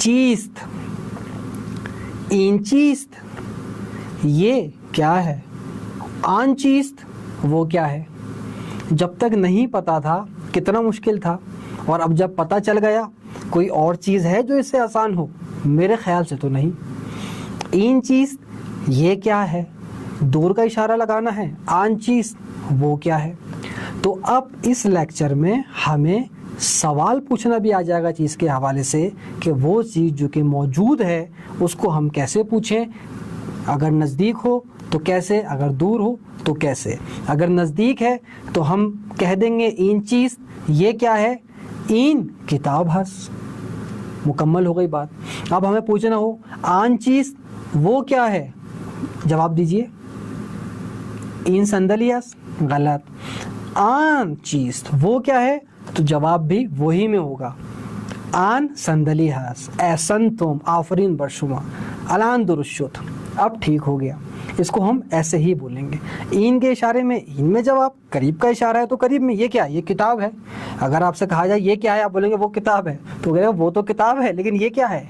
چیست، N چیست یہ کیا ہے، آن چیست وہ کیا ہے. جب تک نہیں پتا تھا کتنا مشکل تھا، اور اب جب پتہ چل گیا کوئی اور چیز ہے جو اس سے آسان ہو؟ میرے خیال سے تو نہیں. این چیز یہ کیا ہے، دور کا اشارہ لگانا ہے. آن چیز وہ کیا ہے. تو اب اس لیکچر میں ہمیں سوال پوچھنا بھی آ جائے گا چیز کے حوالے سے کہ وہ چیز جو کہ موجود ہے اس کو ہم کیسے پوچھیں. اگر نزدیک ہو تو کیسے، اگر دور ہو تو کیسے. اگر نزدیک ہے تو ہم کہہ دیں گے این چیز یہ کیا ہے، این کتاب ہس. مکمل ہو گئی بات. اب ہمیں پوچھنا ہو آن چیز وہ کیا ہے، جواب دیجئے این صندلی ہس. غلط. آن چیز وہ کیا ہے تو جواب بھی وہی میں ہوگا، آن صندلی ہس. احسنتم، آفرین بر شما، الان درست شد. اب ٹھیک ہو گیا. اس کو ہم ایسے ہی بولیں گے. این کے اشارے میں این میں جواب، قریب کا اشارہ ہے تو قریب میں یہ کیا، یہ کتاب ہے. اگر آپ سے کہا جائے یہ کیا ہے، آپ بولیں گے وہ کتاب ہے، تو کہے گا وہ تو کتاب ہے لیکن یہ کیا ہے،